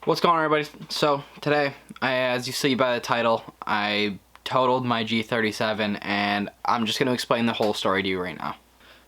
What's going on, everybody? So today, as you see by the title, I totaled my G37 and I'm just going to explain the whole story to you right now.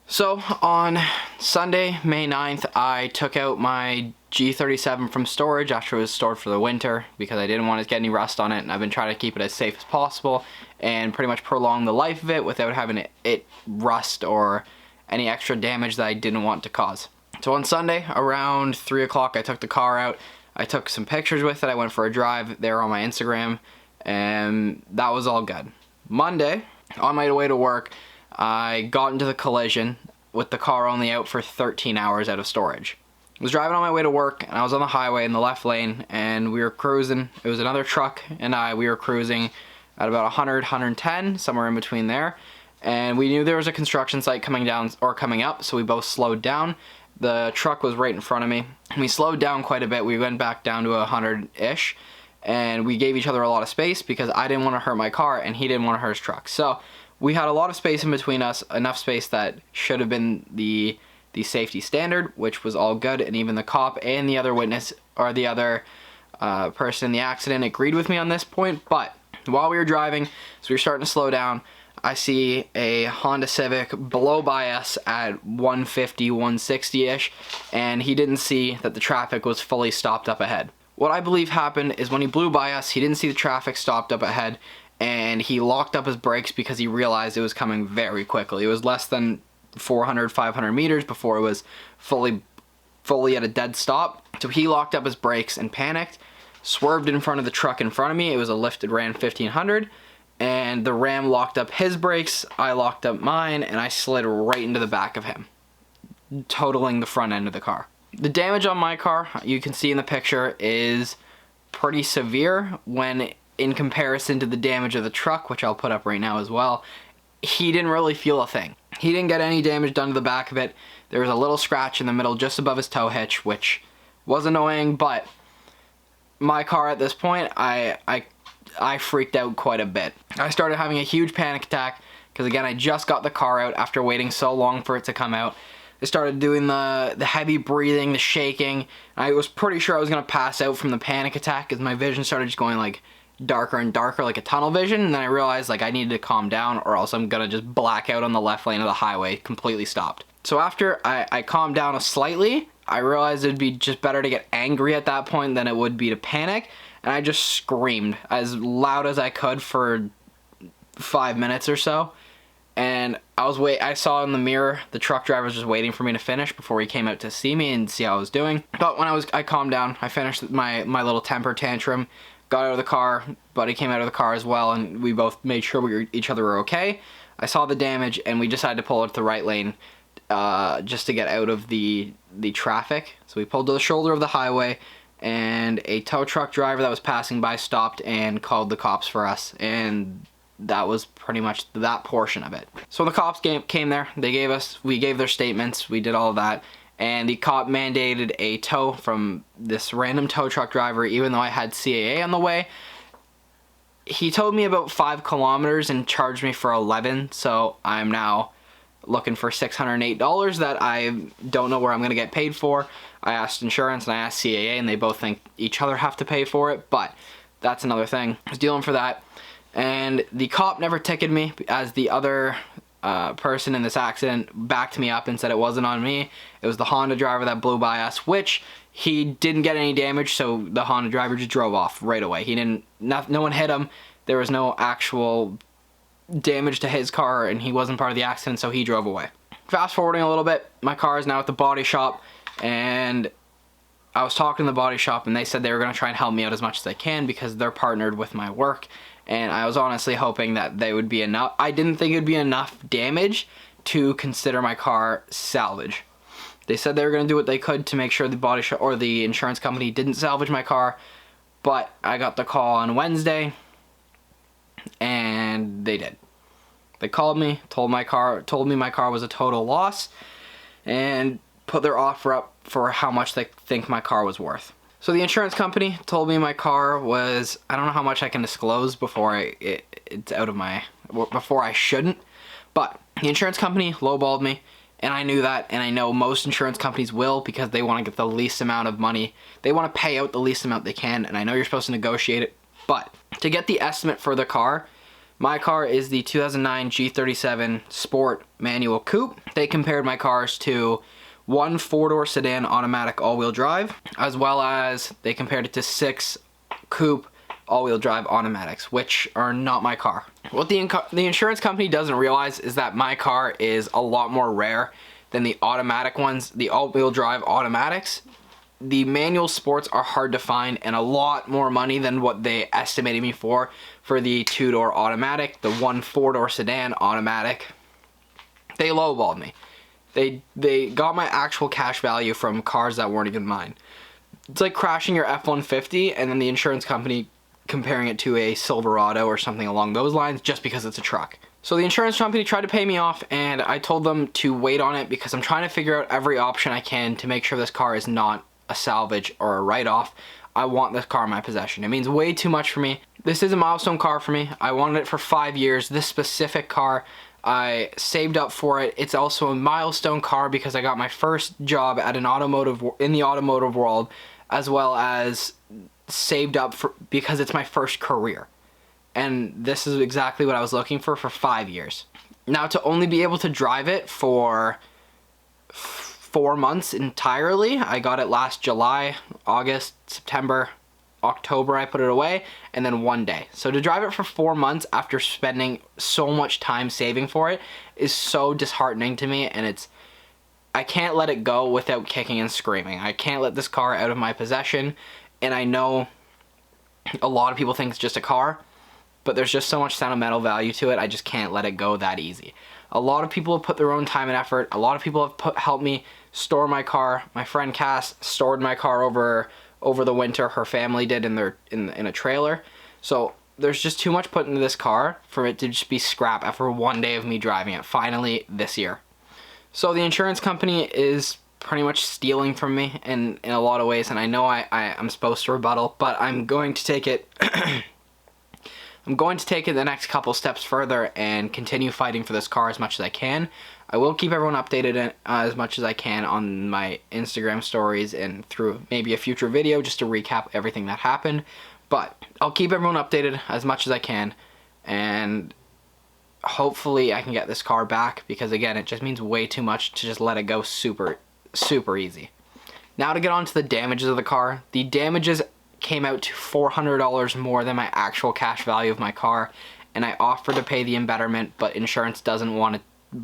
So on Sunday, May 9th, I took out my G37 from storage after it was stored for the winter because I didn't want to get any rust on it, and I've been trying to keep it as safe as possible and pretty much prolong the life of it without having it rust or any extra damage that I didn't want to cause. So on Sunday, around 3 o'clock, I took the car out. I took some pictures with it. I went for a drive. They were on my Instagram, and that was all good. Monday, on my way to work, I got into the collision with the car only out for 13 hours out of storage. I was driving on my way to work, and I was on the highway in the left lane, and we were cruising. It was another truck, and we were cruising at about 100, 110, somewhere in between there. And we knew there was a construction site coming down or coming up, so we both slowed down. The truck was right in front of me. We slowed down quite a bit. We went back down to 100-ish, and we gave each other a lot of space because I didn't want to hurt my car and he didn't want to hurt his truck. So we had a lot of space in between us, enough space that should have been the safety standard, which was all good. And even the cop and the other witness, or the other person in the accident, agreed with me on this point. But while we were driving, so we were starting to slow down, I see a Honda Civic blow by us at 150, 160-ish, and he didn't see that the traffic was fully stopped up ahead. What I believe happened is when he blew by us, he didn't see the traffic stopped up ahead, and he locked up his brakes because he realized it was coming very quickly. It was less than 400, 500 meters before it was fully at a dead stop. So he locked up his brakes and panicked, swerved in front of the truck in front of me. It was a lifted Ram 1500. And the Ram locked up his brakes, I locked up mine, and I slid right into the back of him, totaling the front end of the car. The damage on my car, you can see in the picture, is pretty severe when in comparison to the damage of the truck, which I'll put up right now as well. He didn't really feel a thing. He didn't get any damage done to the back of it. There was a little scratch in the middle just above his tow hitch, which was annoying, but my car at this point, I freaked out quite a bit. I started having a huge panic attack because, again, I just got the car out after waiting so long for it to come out. I started doing the heavy breathing, the shaking. I was pretty sure I was going to pass out from the panic attack because my vision started just going like darker and darker, like a tunnel vision. And then I realized like I needed to calm down or else I'm going to just black out on the left lane of the highway, completely stopped. So after I calmed down slightly, I realized it'd be just better to get angry at that point than it would be to panic. And I just screamed as loud as I could for 5 minutes or so. And I saw in the mirror the truck driver was just waiting for me to finish before he came out to see me and see how I was doing. But when I calmed down, I finished my little temper tantrum, got out of the car, Buddy came out of the car as well, and we both made sure each other were okay. I saw the damage and we decided to pull it to the right lane just to get out of the traffic. So we pulled to the shoulder of the highway, and a tow truck driver that was passing by stopped and called the cops for us, and that was pretty much that portion of it. So the cops came there, we gave their statements, we did all of that, and the cop mandated a tow from this random tow truck driver even though I had CAA on the way. He towed me about 5 kilometers and charged me for 11, so I'm now looking for $608 that I don't know where I'm going to get paid for. I asked insurance and I asked CAA, and they both think each other have to pay for it, but that's another thing. I was dealing for that, and the cop never ticketed me as the other person in this accident backed me up and said it wasn't on me. It was the Honda driver that blew by us, which he didn't get any damage, so the Honda driver just drove off right away. No one hit him. There was no actual damage to his car, and he wasn't part of the accident, so he drove away. Fast forwarding a little bit, my car is now at the body shop, and I was talking to the body shop, and they said they were going to try and help me out as much as they can because they're partnered with my work, and I was honestly hoping that they would be enough. I didn't think it would be enough damage to consider my car salvage. They said they were going to do what they could to make sure the body shop or the insurance company didn't salvage my car, but I got the call on Wednesday, and they did. They called me, told me my car was a total loss, and put their offer up for how much they think my car was worth. So the insurance company told me my car was, I don't know how much I can disclose before it's out of before I shouldn't, but the insurance company lowballed me And I knew that, and I know most insurance companies will, because they want to get the least amount of money. They want to pay out the least amount they can, and I know you're supposed to negotiate it. But to get the estimate for the car, my car is the 2009 G37 Sport Manual Coupe. They compared my cars to one 4-door sedan automatic all-wheel drive, as well as they compared it to 6 coupe all-wheel drive automatics, which are not my car. What the insurance company doesn't realize is that my car is a lot more rare than the automatic ones, the all-wheel drive automatics. The manual sports are hard to find, and a lot more money than what they estimated me for the 2-door automatic, the 1 4-door sedan automatic. They lowballed me. They got my actual cash value from cars that weren't even mine. It's like crashing your F-150 and then the insurance company comparing it to a Silverado or something along those lines just because it's a truck. So the insurance company tried to pay me off, and I told them to wait on it because I'm trying to figure out every option I can to make sure this car is not a salvage or a write-off. I want this car in my possession. It means way too much for me. This is a milestone car for me. I wanted it for 5 years. This specific car, I saved up for it. It's also a milestone car because I got my first job at in the automotive world, as well as saved up for because it's my first career. And this is exactly what I was looking for 5 years. Now, to only be able to drive it for 4 months entirely, I got it last July, August, September, October, I put it away, and then 1 day. So to drive it for 4 months after spending so much time saving for it is so disheartening to me, and I can't let it go without kicking and screaming. I can't let this car out of my possession, and I know a lot of people think it's just a car, but there's just so much sentimental value to it. I just can't let it go that easy. A lot of people have put their own time and effort. A lot of people have helped me store my car. My friend Cass stored my car over the winter. Her family did in a trailer. So there's just too much put into this car for it to just be scrap after 1 day of me driving it, finally this year. So the insurance company is pretty much stealing from me in a lot of ways, and I know I'm supposed to rebuttal, but I'm going to take it I'm going to take it the next couple steps further and continue fighting for this car as much as I can. I will keep everyone updated as much as I can on my Instagram stories and through maybe a future video just to recap everything that happened, but I'll keep everyone updated as much as I can, and hopefully I can get this car back, because again, it just means way too much to just let it go super easy. Now to get on to the damages of the car. The damages came out to $400 more than my actual cash value of my car, and I offered to pay the embetterment, but insurance doesn't want to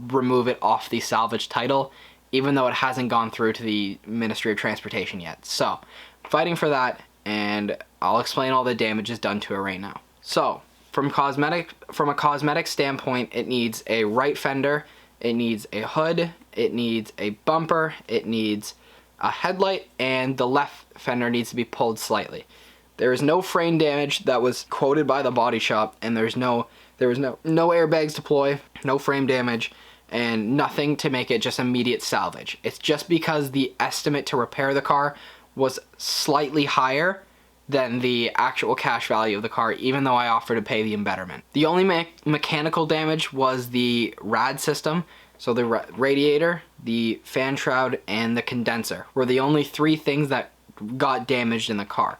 remove it off the salvage title, even though it hasn't gone through to the Ministry of Transportation yet. So, fighting for that, and I'll explain all the damages done to it right now. So, from a cosmetic standpoint, it needs a right fender, it needs a hood, it needs a bumper, it needs a headlight, and the left fender needs to be pulled slightly. There is no frame damage that was quoted by the body shop, and there was no airbags deploy, no frame damage, and nothing to make it just immediate salvage. It's just because the estimate to repair the car was slightly higher than the actual cash value of the car, even though I offered to pay the embetterment. The only mechanical damage was the rad system. So the radiator, the fan shroud, and the condenser were the only 3 things that got damaged in the car.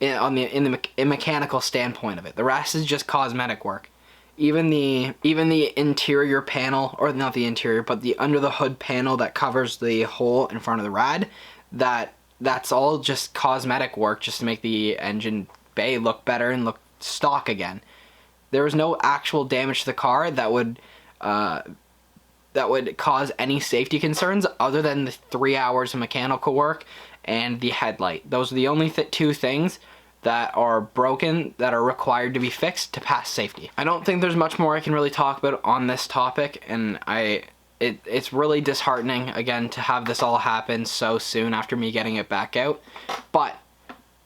In the mechanical standpoint of it, the rest is just cosmetic work. Even the interior panel, or not the interior, but the under the hood panel that covers the hole in front of the rad, that's all just cosmetic work, just to make the engine bay look better and look stock again. There was no actual damage to the car that would cause any safety concerns other than the 3 hours of mechanical work and the headlight. Those are the only 2 things that are broken that are required to be fixed to pass safety. I don't think there's much more I can really talk about on this topic, and it's really disheartening again to have this all happen so soon after me getting it back out, but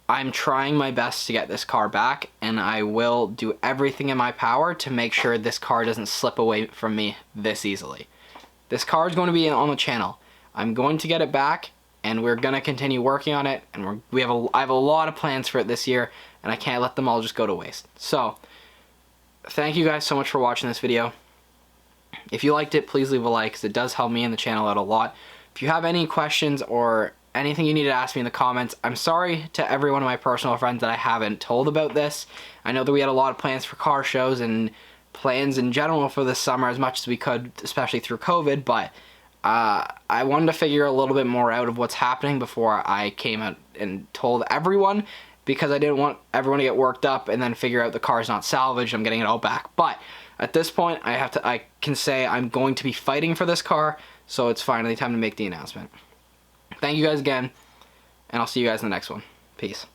I'm trying my best to get this car back, and I will do everything in my power to make sure this car doesn't slip away from me this easily. This car is going to be on the channel. I'm going to get it back, and we're going to continue working on it, and I have a lot of plans for it this year, and I can't let them all just go to waste. So, thank you guys so much for watching this video. If you liked it, please leave a like, because it does help me and the channel out a lot. If you have any questions or anything you need to ask me in the comments, I'm sorry to every one of my personal friends that I haven't told about this. I know that we had a lot of plans for car shows and plans in general for this summer as much as we could, especially through COVID, but I wanted to figure a little bit more out of what's happening before I came out and told everyone, because I didn't want everyone to get worked up and then figure out the car's not salvaged, I'm getting it all back. But at this point, I can say I'm going to be fighting for this car, so it's finally time to make the announcement. Thank you guys again, and I'll see you guys in the next one. Peace.